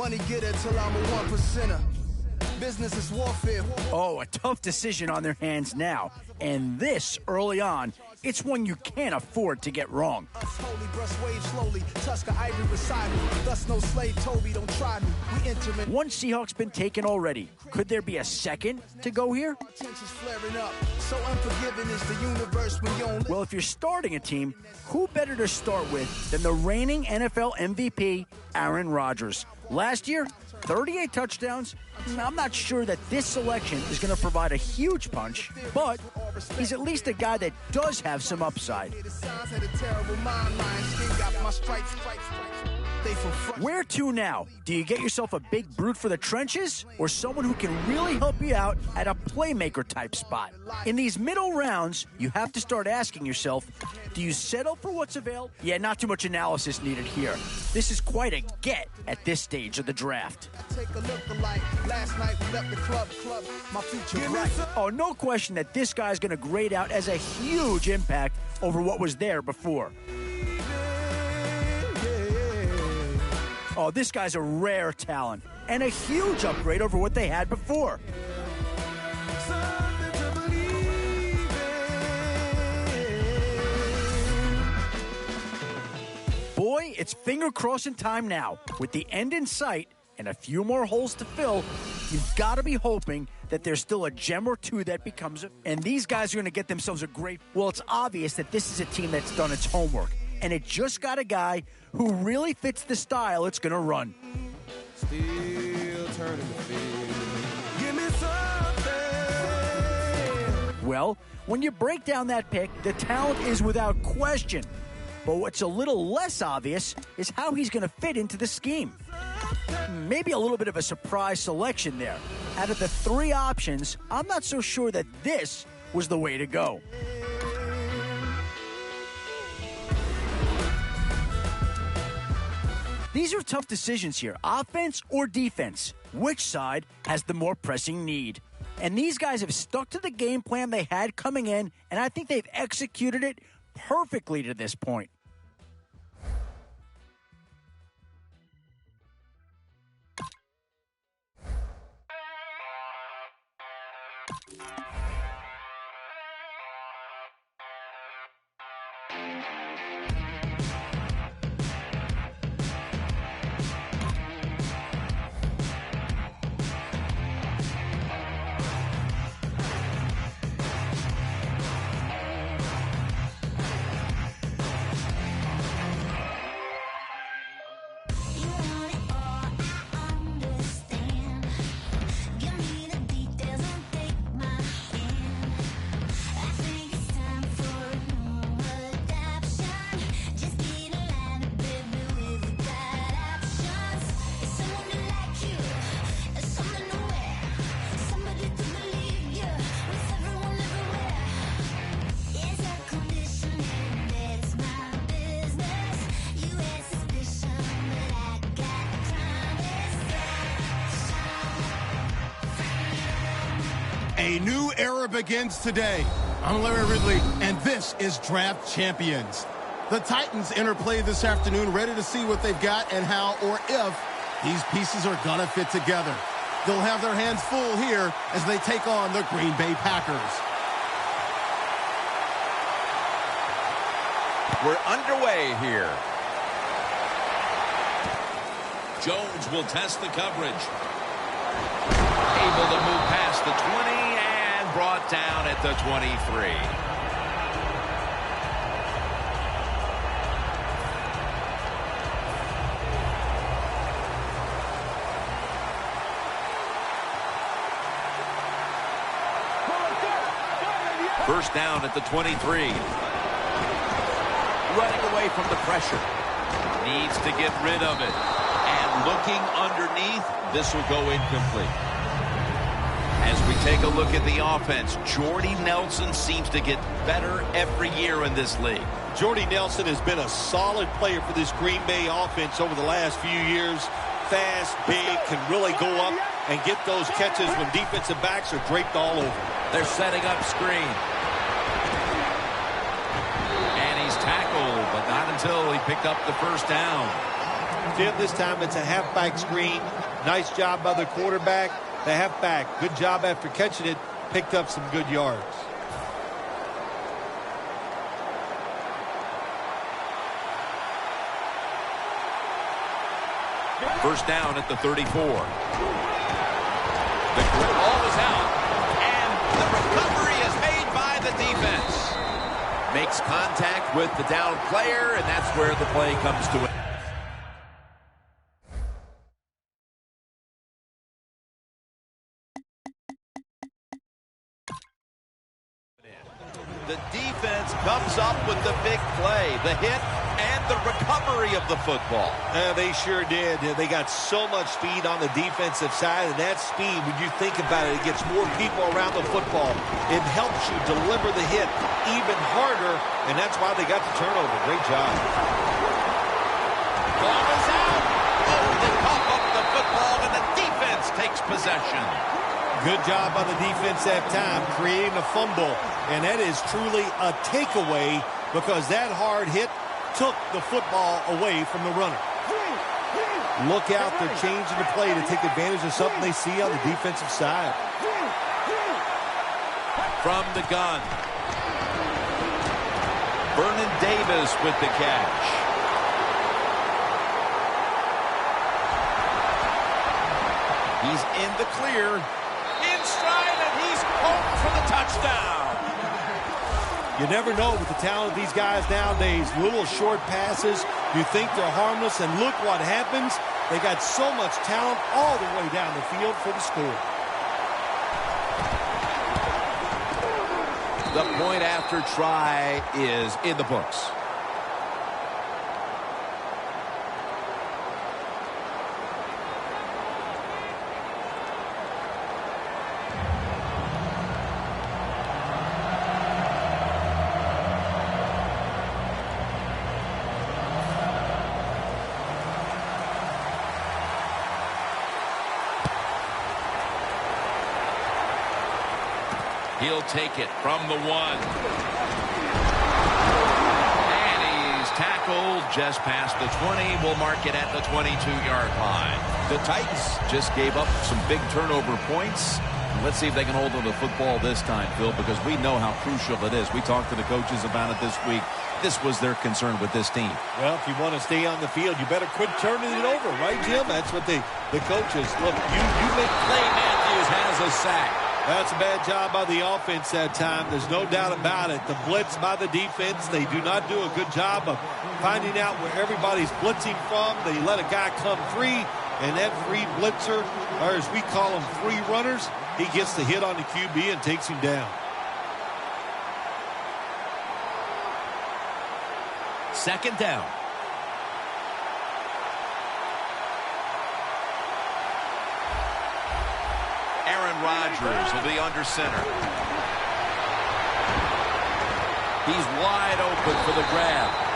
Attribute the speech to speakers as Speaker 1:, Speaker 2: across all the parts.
Speaker 1: money getter till I'm a 1%er. Business is warfare.
Speaker 2: Oh, a tough decision on their hands now. And this, early on, it's one you can't afford to get wrong.
Speaker 1: Us holy brush wave slowly. Tusker Ivory beside me. Thus no slave Toby, don't try me. We intimate.
Speaker 2: One Seahawk's been taken already. Could there be a second to go here?
Speaker 1: Tensions flaring up. So unforgiving is the universe when you don't.
Speaker 2: Well, if you're starting a team, who better to start with than the reigning NFL MVP, Aaron Rodgers? Last year, 38 touchdowns. I'm not sure that this selection is going to provide a huge punch, but he's at least a guy that does have some upside. Where to now? Do you get yourself a big brute for the trenches or someone who can really help you out at a playmaker type spot? In these middle rounds, you have to start asking yourself, do you settle for what's available? Yeah, not too much analysis needed here. This is quite a get at this stage of the draft. Oh, no question that this guy's going to grade out as a huge impact over what was there before. Oh, this guy's a rare talent and a huge upgrade over what they had before. Boy, it's finger crossing time now. With the end in sight and a few more holes to fill, you've got to be hoping that there's still a gem or two that becomes it. And these guys are going to get themselves a great... Well, it's obvious that this is a team that's done its homework. And it just got a guy who really fits the style it's going to run.
Speaker 1: Still turning the field. Give me something.
Speaker 2: Well, when you break down that pick, the talent is without question. But what's a little less obvious is how he's going to fit into the scheme. Maybe a little bit of a surprise selection there. Out of the three options, I'm not so sure that this was the way to go. These are tough decisions here. Offense or defense? Which side has the more pressing need? And these guys have stuck to the game plan they had coming in, and I think they've executed it perfectly to this point.
Speaker 3: A new era begins today. I'm Larry Ridley, and this is Draft Champions. The Titans interplay this afternoon, ready to see what they've got and how or if these pieces are going to fit together. They'll have their hands full here as they take on the Green Bay Packers.
Speaker 4: We're underway here.
Speaker 5: Jones will test the coverage. Able to move past the 20 and brought down at the 23. First down at the 23. Running away from the pressure. Needs to get rid of it. And looking underneath, this will go incomplete. As we take a look at the offense, Jordy Nelson seems to get better every year in this league.
Speaker 6: Jordy Nelson has been a solid player for this Green Bay offense over the last few years. Fast, big, can really go up and get those catches when defensive backs are draped all over.
Speaker 5: They're setting up screen. And he's tackled, but not until he picked up the first down.
Speaker 6: stiff. This time it's a halfback screen. Nice job by the quarterback. The halfback, good job after catching it, picked up some good yards.
Speaker 5: First down at the 34. The ball is out, and the recovery is made by the defense. Makes contact with the down player, and that's where the play comes to it. The defense comes up with the big play, the hit, and the recovery of the football.
Speaker 6: They sure did. They got so much speed on the defensive side, and that speed, when you think about it, it gets more people around the football. It helps you deliver the hit even harder, and that's why they got the turnover. Great job.
Speaker 5: Ball is out. Oh, they cough up the football, and the defense takes possession.
Speaker 6: Good job on the defense that time, creating a fumble. And that is truly a takeaway because that hard hit took the football away from the runner. Look out, they're changing the play to take advantage of something they see on the defensive side.
Speaker 5: From the gun. Vernon Davis with the catch. He's in the clear. In stride, and he's home for the touchdown.
Speaker 6: You never know with the talent of these guys nowadays. Little short passes, you think they're harmless, and look what happens. They got so much talent all the way down the field for the score.
Speaker 5: The point after try is in the books. He'll take it from the 1. And he's tackled just past the 20. We'll mark it at the 22-yard line. The Titans just gave up some big turnover points. Let's see if they can hold on to the football this time, Phil, because we know how crucial it is. We talked to the coaches about it this week. This was their concern with this team.
Speaker 6: Well, if you want to stay on the field, you better quit turning it over, right, Jim? That's what the coaches, look, you make.
Speaker 5: Clay Matthews has a sack.
Speaker 6: That's a bad job by the offense that time. There's no doubt about it. The blitz by the defense, they do not do a good job of finding out where everybody's blitzing from. They let a guy come free, and that free blitzer, or as we call them, free runners, he gets the hit on the QB and takes him down.
Speaker 5: Second down. Aaron Rodgers will be under center. He's wide open for the grab.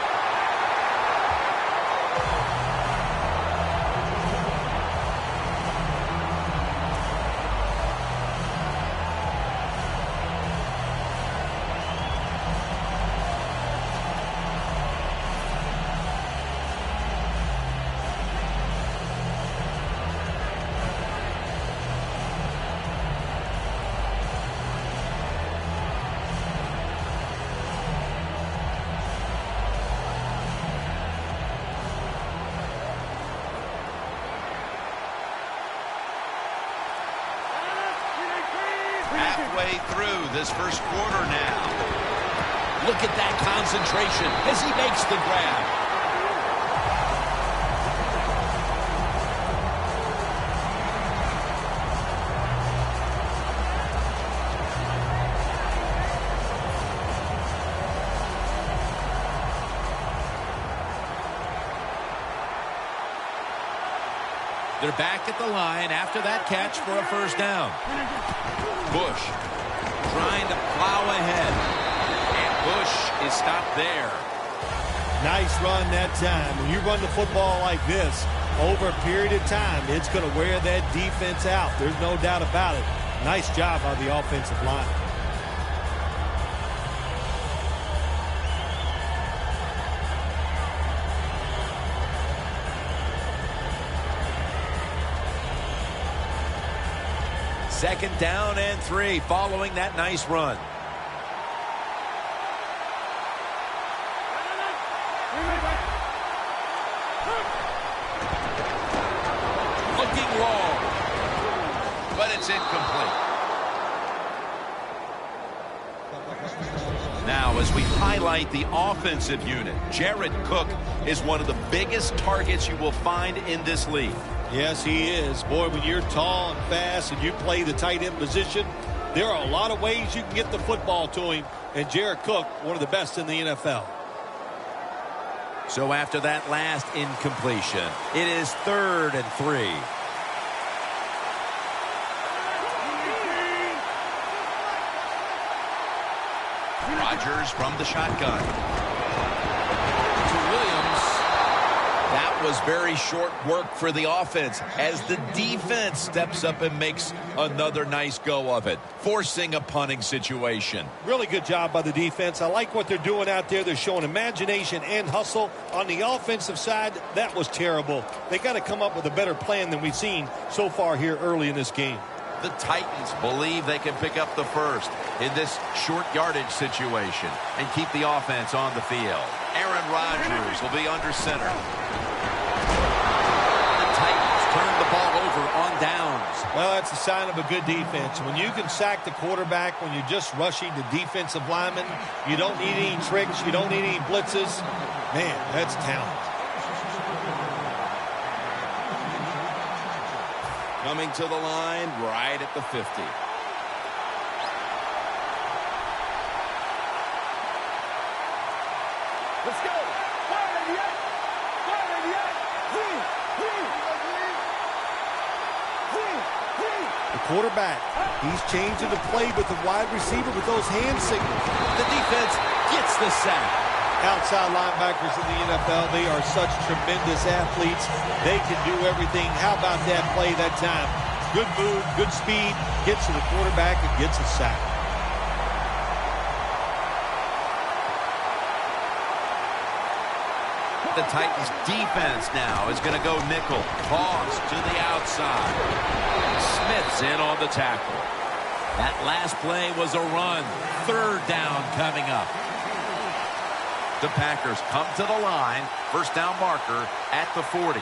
Speaker 5: Halfway through this first quarter now. Look at that concentration as he makes the grab. They're back at the line after that catch for a first down. Bush trying to plow ahead. And Bush is stopped there.
Speaker 6: Nice run that time. When you run the football like this, over a period of time, it's going to wear that defense out. There's no doubt about it. Nice job on the offensive line.
Speaker 5: 2nd down and 3 following that nice run. Looking long, but it's incomplete. Now, as we highlight the offensive unit, Jared Cook is one of the biggest targets you will find in this league.
Speaker 6: Yes, he is. Boy, when you're tall and fast and you play the tight end position, there are a lot of ways you can get the football to him. And Jared Cook, one of the best in the NFL.
Speaker 5: So after that last incompletion, it is 3rd and 3. Rodgers from the shotgun. To Williams. That was very short work for the offense as the defense steps up and makes another nice go of it, forcing a punting situation.
Speaker 6: Really good job by the defense. I like what they're doing out there. They're showing imagination and hustle. On the offensive side, that was terrible. They got to come up with a better plan than we've seen so far here early in this game.
Speaker 5: The Titans believe they can pick up the first in this short yardage situation and keep the offense on the field. Aaron Rodgers will be under center. The Titans turn the ball over on downs.
Speaker 6: Well, that's a sign of a good defense. When you can sack the quarterback when you're just rushing the defensive lineman, you don't need any tricks, you don't need any blitzes. Man, that's talent.
Speaker 4: Coming to the line right at the 50.
Speaker 1: Let's go.
Speaker 6: The quarterback, he's changing the play with the wide receiver with those hand signals.
Speaker 5: The defense gets the sack.
Speaker 6: Outside linebackers in the NFL, they are such tremendous athletes. They can do everything. How about that play that time? Good move, good speed, gets to the quarterback and gets a sack.
Speaker 5: The Titans defense now is going to go nickel. Toss to the outside. Smith's in on the tackle. That last play was a run. 3rd down coming up. The Packers come to the line. 1st down marker at the 40.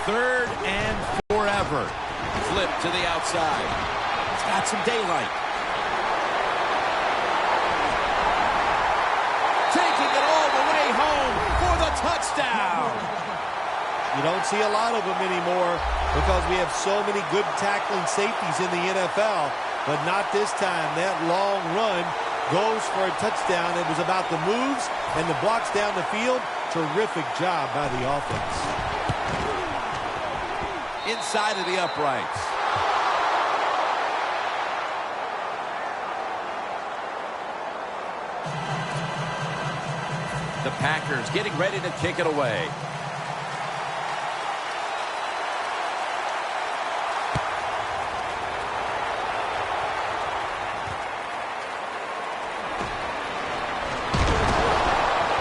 Speaker 5: Third and forever. Flip to the outside. It's got some daylight. Taking it all the way home for the touchdown.
Speaker 6: You don't see a lot of them anymore because we have so many good tackling safeties in the NFL, but not this time. That long run goes for a touchdown. It was about the moves and the blocks down the field. Terrific job by the offense.
Speaker 5: Inside of the uprights. The Packers getting ready to kick it away.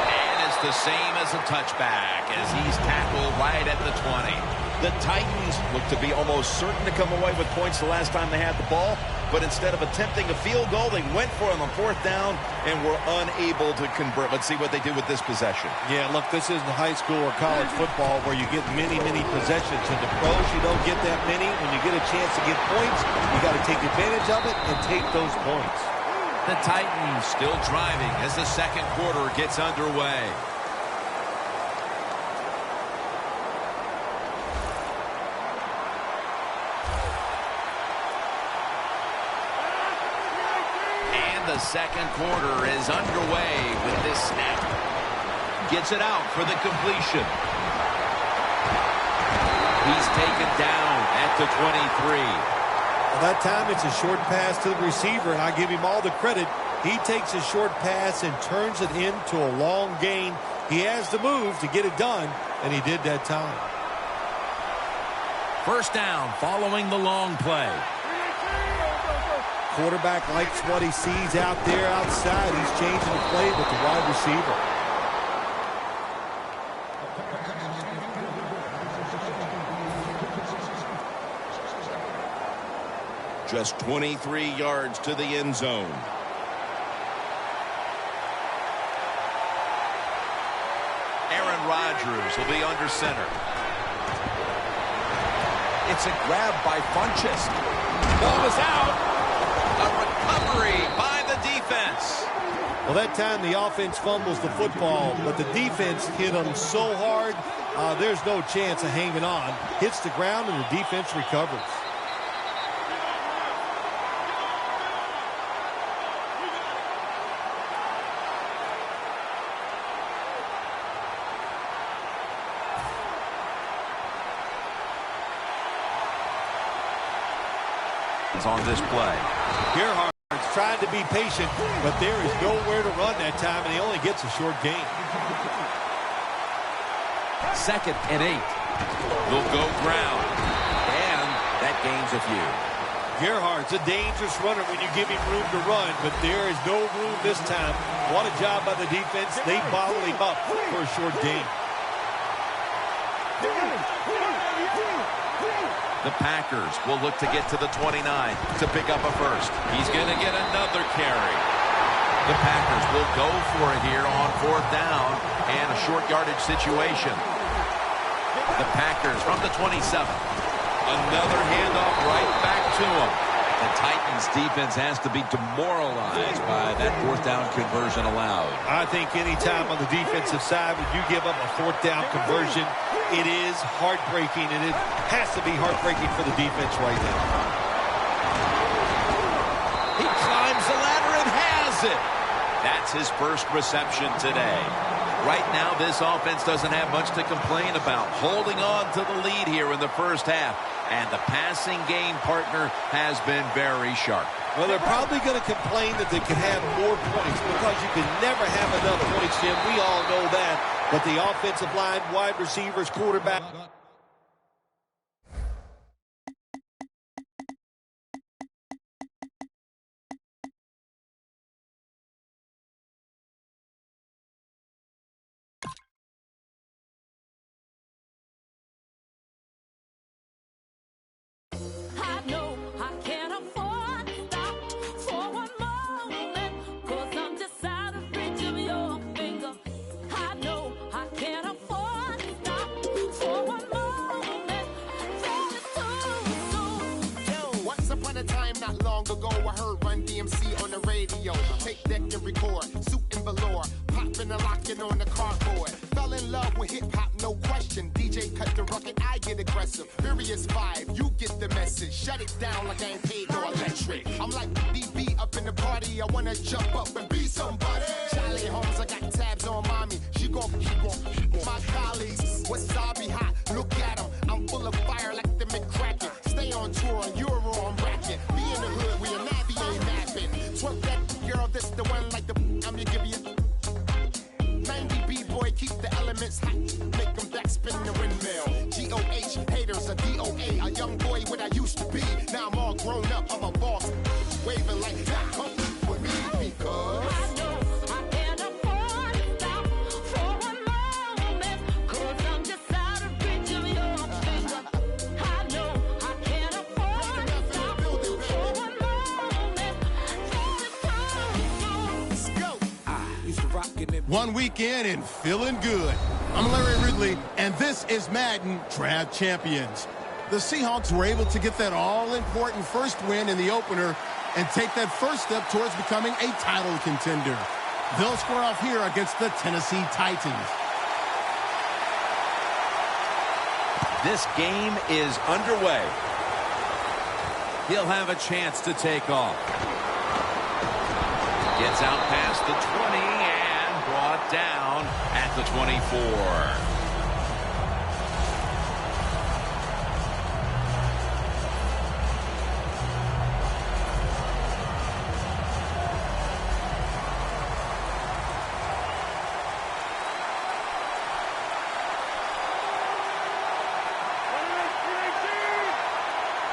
Speaker 5: And it's the same as a touchback as he's tackled right at the 20. The Titans look to be almost certain to come away with points the last time they had the ball, but instead of attempting a field goal, they went for it on 4th down and were unable to convert. Let's see what they do with this possession.
Speaker 6: Yeah, look, this isn't high school or college football where you get many, many possessions. In the pros, you don't get that many. When you get a chance to get points, you got to take advantage of it and take those points.
Speaker 5: The Titans still driving as the 2nd quarter gets underway. The 2nd quarter is underway with this snap. Gets it out for the completion. He's taken down at the 23.
Speaker 6: Well, that time it's a short pass to the receiver, and I give him all the credit. He takes a short pass and turns it into a long gain. He has the move to get it done, and he did that time.
Speaker 5: 1st down following the long play.
Speaker 6: Quarterback likes what he sees out there outside. He's changing the play with the wide receiver.
Speaker 4: Just 23 yards to the end zone.
Speaker 5: Aaron Rodgers will be under center.
Speaker 4: It's a grab by Funchess. Ball is out.
Speaker 5: A recovery by the defense.
Speaker 6: Well, that time the offense fumbles the football, but the defense hit them so hard, there's no chance of hanging on. Hits the ground, and the defense recovers.
Speaker 5: On this play.
Speaker 6: Gerhardt's trying to be patient, but there is nowhere to run that time, and he only gets a short gain.
Speaker 5: 2nd and 8. They'll go ground, and that gains a few.
Speaker 6: Gerhardt's a dangerous runner when you give him room to run, but there is no room this time. What a job by the defense. They bottle him up for a short gain.
Speaker 5: The Packers will look to get to the 29 to pick up a first. He's going to get another carry. The Packers will go for it here on 4th down and a short yardage situation. The Packers from the 27. Another handoff right back to him. The Titans defense has to be demoralized by that 4th down conversion allowed.
Speaker 6: I think any time on the defensive side when you give up a 4th down conversion, it is heartbreaking, and it has to be heartbreaking for the defense right now.
Speaker 5: He climbs the ladder and has it. That's his first reception today. Right now, this offense doesn't have much to complain about. Holding on to the lead here in the first half. And the passing game partner has been very sharp.
Speaker 6: Well, they're probably going to complain that they can have more points because you can never have enough points, Jim. We all know that. But the offensive line, wide receivers, quarterback.
Speaker 7: Take deck and record, suit and velour, popping and locking on the cardboard. Fell in love with hip hop, no question. DJ cut the rugged, I get aggressive. Furious 5, you get the message. Shut it down like I ain't paid no electric. I'm like DB up in the party. I wanna jump up and be somebody. Charlie Holmes, I got tabs on mommy. She gon' my colleagues. Wasabi hot, look at 'em. I'm full of fire like the McCracken. Stay on tour and you're on racket. Be in the hood where your navy ain't napping. Twerk that girl, this the one like the I'm gonna give you 90 B-boy, keep the elements hot. Make them back spin the windmill. G-O-H, haters, a D-O-A. A young boy what I used to be. Now I'm all grown up, I'm a boss. Waving like that, come with me because I know I can't afford to stop for one moment. Cause I'm just out of reach of your finger. I know I can't afford to stop for one moment. Let's go.
Speaker 3: One week in and feeling good. I'm Larry Ridley, and this is Madden Draft Champions. The Seahawks were able to get that all-important first win in the opener and take that first step towards becoming a title contender. They'll square off here against the Tennessee Titans.
Speaker 5: This game is underway. He'll have a chance to take off. Gets out past the 20 and brought down at the 24.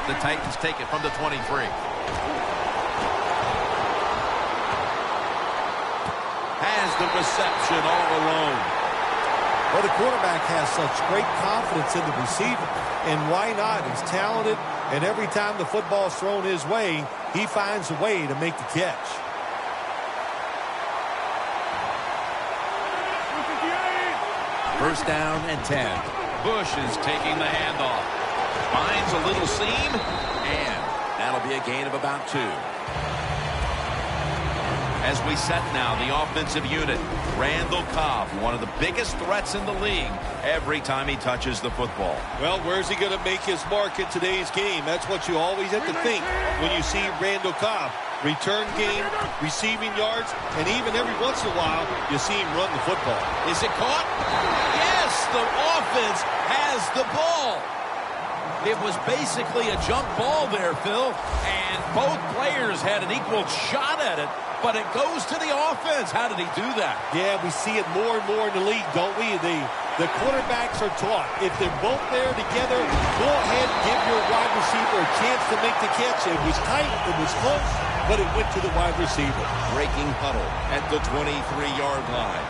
Speaker 5: The Titans take it from the 23. Has the reception all alone.
Speaker 6: Well, the quarterback has such great confidence in the receiver. And why not? He's talented, and every time the football's thrown his way, he finds a way to make the catch.
Speaker 5: First down and 10. Bush is taking the handoff. Finds a little seam, and that'll be a gain of about 2. As we set now, the offensive unit, Randall Cobb, one of the biggest threats in the league every time he touches the football.
Speaker 6: Well, where's he going to make his mark in today's game? That's what you always have to think when you see Randall Cobb. Return game, receiving yards, and even every once in a while, you see him run the football.
Speaker 5: Is it caught? Yes, the offense has the ball. It was basically a jump ball there, Phil, and both players had an equal shot at it, but it goes to the offense. How did he do that?
Speaker 6: Yeah, we see it more and more in the league, don't we? The quarterbacks are taught, if they're both there together, go ahead and give your wide receiver a chance to make the catch. It was tight, it was close, but it went to the wide receiver.
Speaker 5: Breaking huddle at the 23-yard line.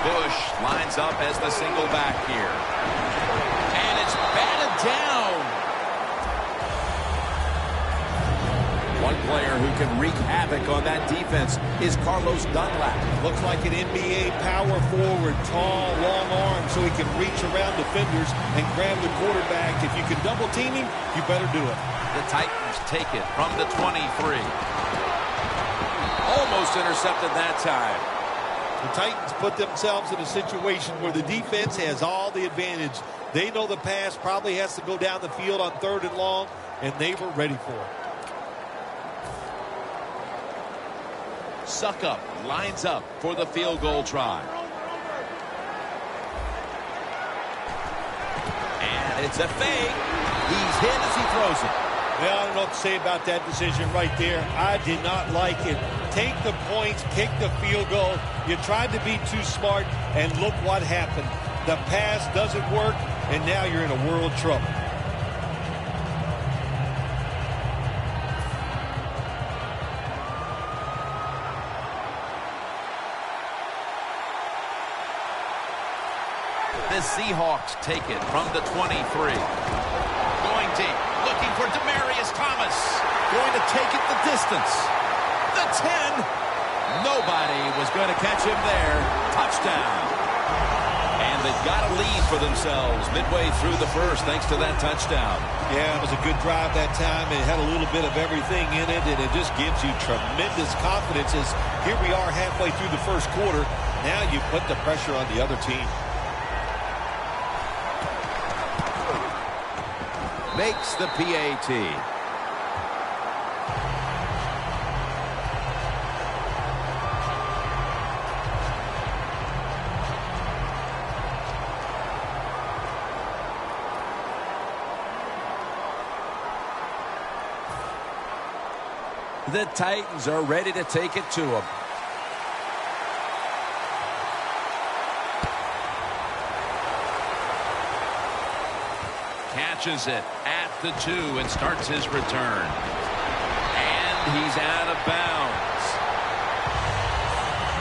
Speaker 5: Bush lines up as the single back here. And it's batted down. One player who can wreak havoc on that defense is Carlos Dunlap.
Speaker 6: Looks like an NBA power forward, tall, long arms, so he can reach around defenders and grab the quarterback. If you can double team him, you better do it.
Speaker 5: The Titans take it from the 23. Almost intercepted that time.
Speaker 6: The Titans put themselves in a situation where the defense has all the advantage. They know the pass probably has to go down the field on 3rd and long, and they were ready for it.
Speaker 5: Suckup lines up for the field goal try. And it's a fake. He's hit as he throws it.
Speaker 6: Well, I don't know what to say about that decision right there. I did not like it. Take the points, kick the field goal. You tried to be too smart, and look what happened. The pass doesn't work, and now you're in a world of trouble.
Speaker 5: The Seahawks take it from the 23. Going deep, looking for Demaryius Thomas. Going to take it the distance. The 10. Nobody was going to catch him there. Touchdown. And they've got a lead for themselves midway through the first thanks to that touchdown.
Speaker 6: Yeah, it was a good drive that time. It had a little bit of everything in it, and it just gives you tremendous confidence as here we are halfway through the first quarter. Now you put the pressure on the other team.
Speaker 5: Makes the PAT. The Titans are ready to take it to them. Catches it at the 2 and starts his return. And he's out of bounds.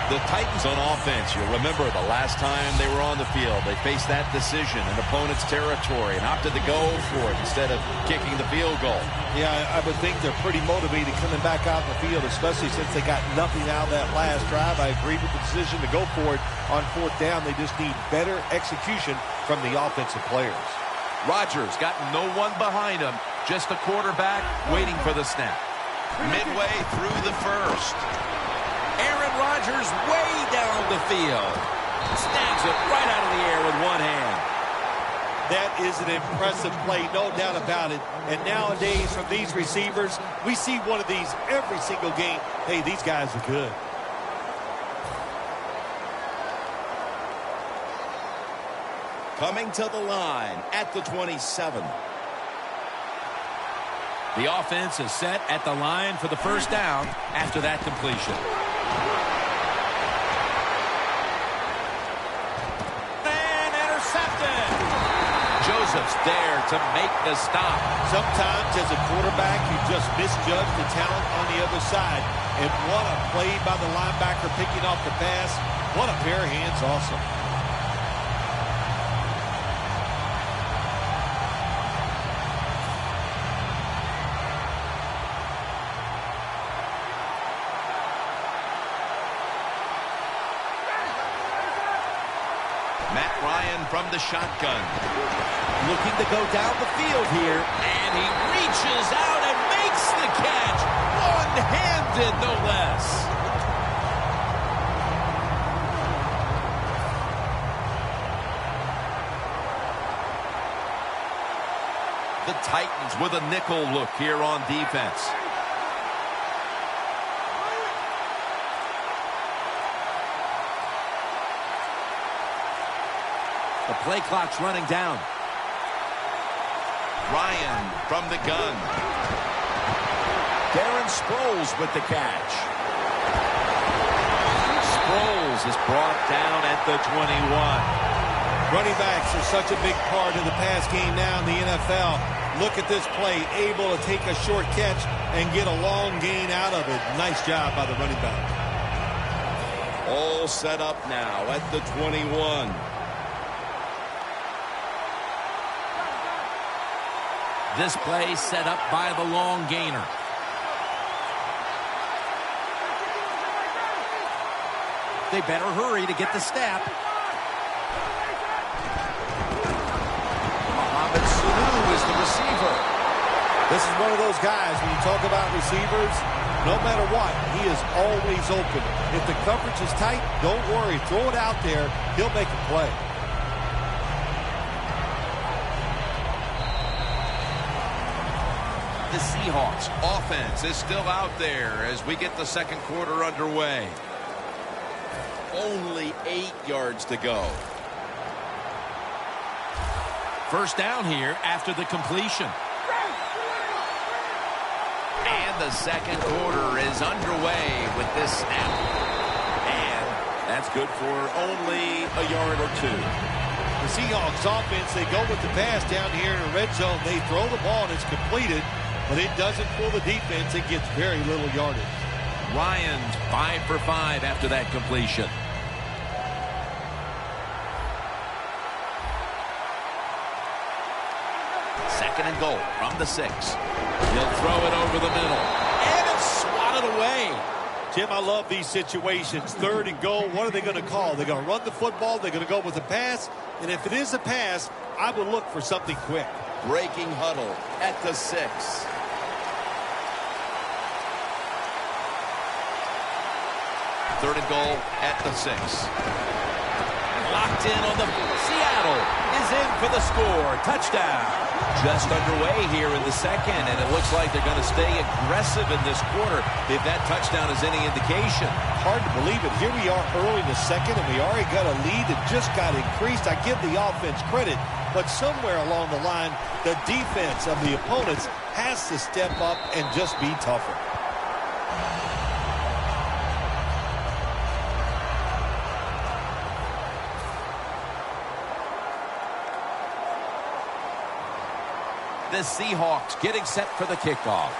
Speaker 5: The Titans on offense, you'll remember the last time they were on the field, they faced that decision in opponent's territory and opted to go for it instead of kicking the field goal.
Speaker 6: Yeah, I would think they're pretty motivated coming back out in the field, especially since they got nothing out of that last drive. I agree with the decision to go for it on 4th down. They just need better execution from the offensive players.
Speaker 5: Rodgers got no one behind him, just a quarterback waiting for the snap. Midway through the first. Aaron Rodgers way down the field. Snags it right out of the air with one hand.
Speaker 6: That is an impressive play, no doubt about it. And nowadays from these receivers, we see one of these every single game. Hey, these guys are good.
Speaker 5: Coming to the line at the 27. The offense is set at the line for the first down after that completion. And intercepted. Joseph's there to make the stop.
Speaker 6: Sometimes as a quarterback, you just misjudge the talent on the other side. And what a play by the linebacker picking off the pass. What a pair of hands also.
Speaker 5: Matt Ryan from the shotgun.
Speaker 8: Looking to go down the field here.
Speaker 5: And he reaches out and makes the catch. One-handed, no less. The Titans with a nickel look here on defense.
Speaker 8: The play clock's running down.
Speaker 5: Ryan from the gun. Darren Sproles with the catch. Sproles is brought down at the 21.
Speaker 6: Running backs are such a big part of the pass game now in the NFL. Look at this play, able to take a short catch and get a long gain out of it. Nice job by the running back.
Speaker 5: All set up now at the 21.
Speaker 8: This play set up by the long gainer. They better hurry to get the snap.
Speaker 5: Mohamed Sanu is the receiver.
Speaker 6: This is one of those guys, when you talk about receivers, no matter what, he is always open. If the coverage is tight, don't worry. Throw it out there. He'll make a play.
Speaker 5: The Seahawks offense is still out there as we get the second quarter underway. Only 8 yards to go.
Speaker 8: First down here after the completion.
Speaker 5: And the second quarter is underway with this snap. And that's good for only a yard or two.
Speaker 6: The Seahawks offense, they go with the pass down here in the red zone. They throw the ball and it's completed, but it doesn't fool the defense. It gets very little yardage.
Speaker 8: Ryan's 5 for 5 after that completion.
Speaker 5: Second and goal from the 6.
Speaker 8: He'll throw it over the middle.
Speaker 5: And it's swatted away.
Speaker 6: Jim, I love these situations. Third and goal, what are they going to call? They're going to run the football. They're going to go with a pass. And if it is a pass, I would look for something quick.
Speaker 5: Breaking huddle at the 6. Third and goal at the 6.
Speaker 8: Locked in on the Seattle is in for the score. Touchdown.
Speaker 5: Just underway here in the second, and it looks like they're going to stay aggressive in this quarter if that touchdown is any indication.
Speaker 6: Hard to believe it. Here we are early in the second, and we already got a lead that just got increased. I give the offense credit, but somewhere along the line, the defense of the opponents has to step up and just be tougher.
Speaker 8: The Seahawks getting set for the kickoff.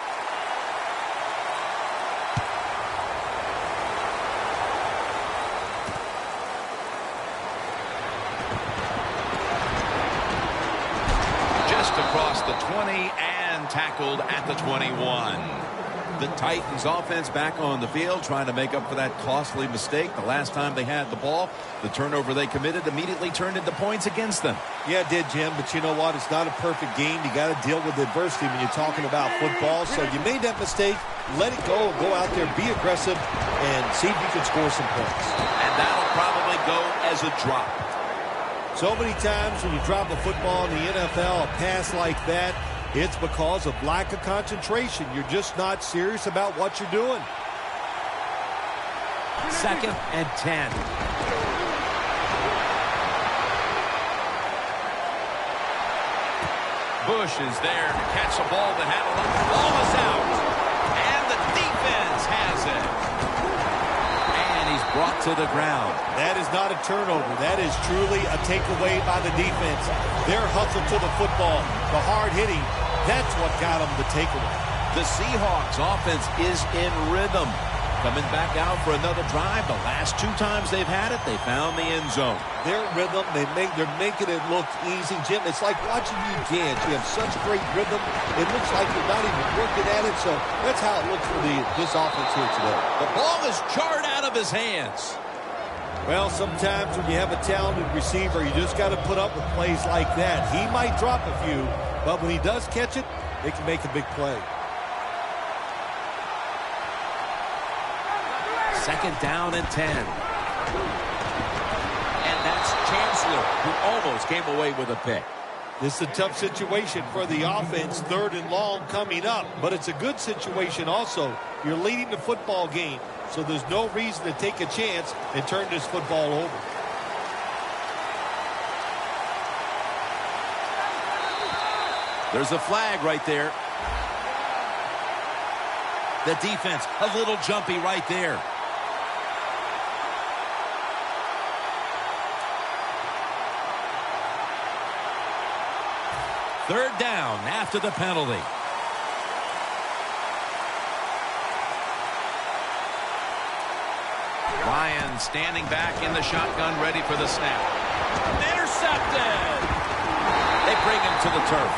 Speaker 5: Just across the 20 and tackled at the 21. The Titans offense back on the field trying to make up for that costly mistake the last time they had the ball. The turnover they committed immediately turned into points against them.
Speaker 6: Yeah, it did, Jim, but you know what? It's not a perfect game. You got to deal with adversity when you're talking about football. So you made that mistake, let it go, go out there, be aggressive, and see if you can score some points.
Speaker 5: And that'll probably go as a drop.
Speaker 6: So many times when you drop a football in the NFL, a pass like that, it's because of lack of concentration. You're just not serious about what you're doing.
Speaker 8: Second and 10.
Speaker 5: Bush is there to catch the ball that had a lot. The ball is out. And the defense has it.
Speaker 8: And he's brought to the ground.
Speaker 6: That is not a turnover. That is truly a takeaway by the defense. Their hustle to the football, the hard hitting, that's what got them the takeaway.
Speaker 5: The Seahawks offense is in rhythm.
Speaker 8: coming back out for another drive. The last 2 times they've had it, they found the end zone.
Speaker 6: Their rhythm, they're making it look easy, Jim. It's like watching you dance. You have such great rhythm. It looks like you're not even working at it. So that's how it looks for this offense here today.
Speaker 8: The ball is jarred out of his hands.
Speaker 6: Well, sometimes when you have a talented receiver, you just got to put up with plays like that. He might drop a few, but when he does catch it, they can make a big play.
Speaker 8: Second down and 10. And that's Chancellor, who almost came away with a pick.
Speaker 6: This is a tough situation for the offense, 3rd and long coming up, but it's a good situation also. You're leading the football game, so there's no reason to take a chance and turn this football over.
Speaker 8: There's a flag right there. The defense, a little jumpy right there. Third down after the penalty. Ryan standing back in the shotgun, ready for the snap. Intercepted! They bring him to the turf.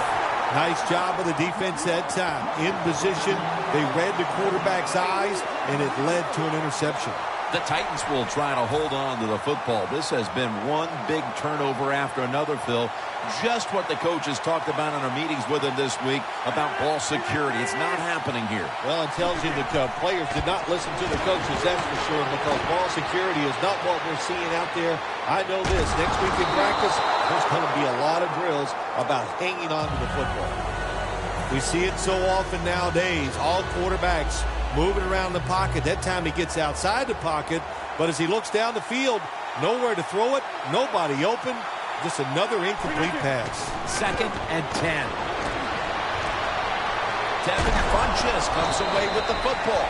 Speaker 6: Nice job of the defense that time. In position, they read the quarterback's eyes, and it led to an interception.
Speaker 8: The Titans will try to hold on to the football. This has been one big turnover after another, Phil. Just what the coaches talked about in our meetings with him this week about ball security. It's not happening here.
Speaker 6: Well, it tells you that players did not listen to the coaches, that's for sure, because ball security is not what we're seeing out there. I know this. Next week in practice, there's going to be a lot of drills about hanging on to the football. We see it so often nowadays. All quarterbacks moving around the pocket. That time he gets outside the pocket, but as he looks down the field, nowhere to throw it, nobody open, just another incomplete pass.
Speaker 8: Second and 10. Devin Funchess comes away with the football.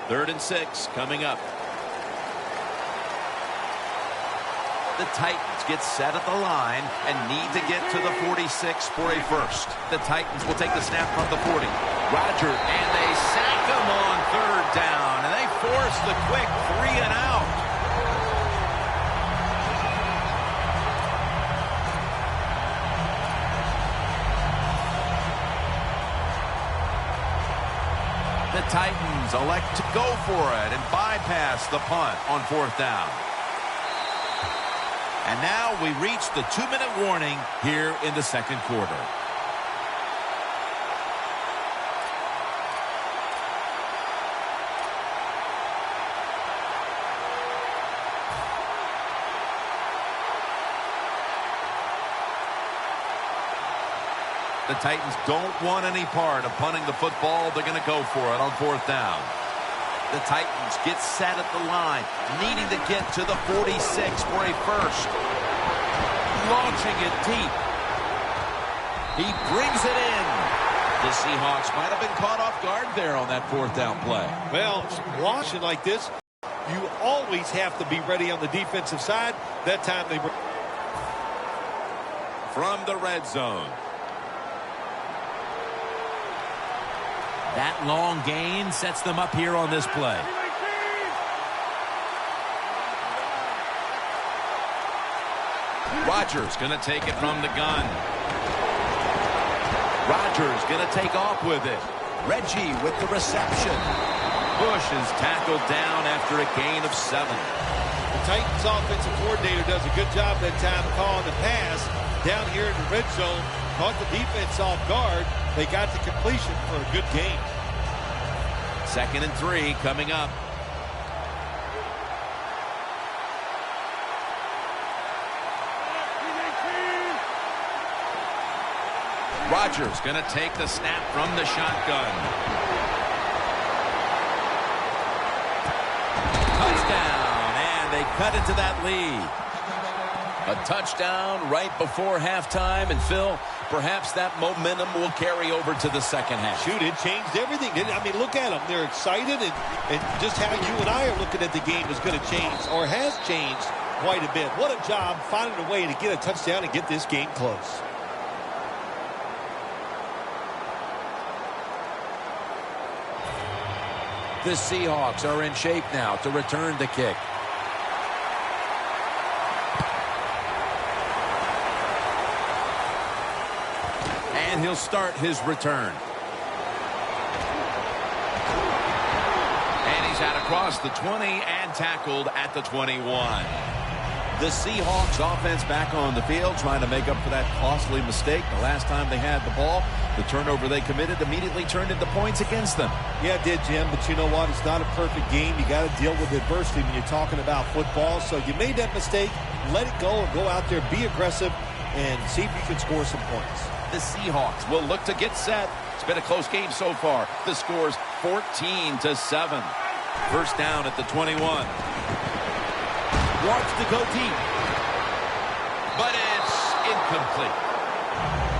Speaker 8: Third and 6 coming up. The Titans get set at the line and need to get to the 46 for a first. The Titans will take the snap from the 40. Roger, and they sack him on third down, and they force the quick 3 and out. The Titans elect to go for it and bypass the punt on fourth down. And now we reach the 2-minute warning here in the second quarter. The Titans don't want any part of punting the football. They're going to go for it on fourth down. The Titans get set at the line, needing to get to the 46 for a first. Launching it deep. He brings it in. The Seahawks might have been caught off guard there on that fourth down play.
Speaker 6: Well, watching like this, you always have to be ready on the defensive side. That time they were.
Speaker 8: From the red zone. That long gain sets them up here on this play. Rodgers going to take it from the gun. Rodgers going to take off with it. Reggie with the reception. Bush is tackled down after a gain of 7.
Speaker 6: The Titans offensive coordinator does a good job that time calling the pass down here in the red zone. Caught the defense off guard. They got the completion for a good game.
Speaker 8: Second and 3 coming up. Rodgers going to take the snap from the shotgun. Touchdown, and they cut into that lead. A touchdown right before halftime, and Phil, perhaps that momentum will carry over to the second half.
Speaker 6: Shoot, it changed everything. I mean, look at them. They're excited, and just how you and I are looking at the game is going to change, or has changed quite a bit. What a job finding a way to get a touchdown and get this game close.
Speaker 8: The Seahawks are in shape now to return the kick. And he'll start his return. And he's out across the 20 and tackled at the 21. The Seahawks offense back on the field trying to make up for that costly mistake. The last time they had the ball, the turnover they committed immediately turned into points against them.
Speaker 6: Yeah, it did, Jim, but you know what? It's not a perfect game. You got to deal with adversity when you're talking about football. So you made that mistake, let it go, and go out there, be aggressive, and see if you can score some points.
Speaker 8: The Seahawks will look to get set. It's been a close game so far. The score's 14-7. First down at the 21. Wants to go deep. But it's incomplete.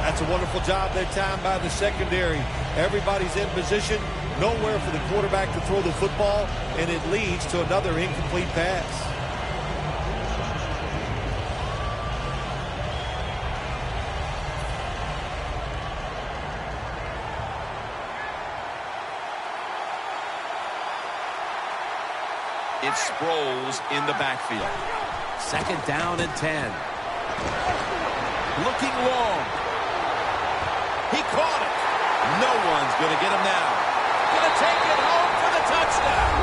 Speaker 6: That's a wonderful job that time by the secondary. Everybody's in position. Nowhere for the quarterback to throw the football. And it leads to another incomplete pass.
Speaker 8: It's Sproles in the backfield. Second down and 10. Looking long. He caught it. No one's going to get him now. Going to take it home for the touchdown.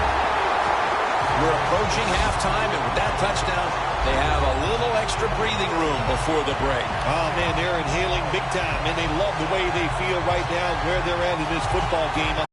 Speaker 8: We're approaching halftime, and with that touchdown, they have a little extra breathing room before the break.
Speaker 6: Oh, man, they're inhaling big time, and they love the way they feel right now where they're at in this football game.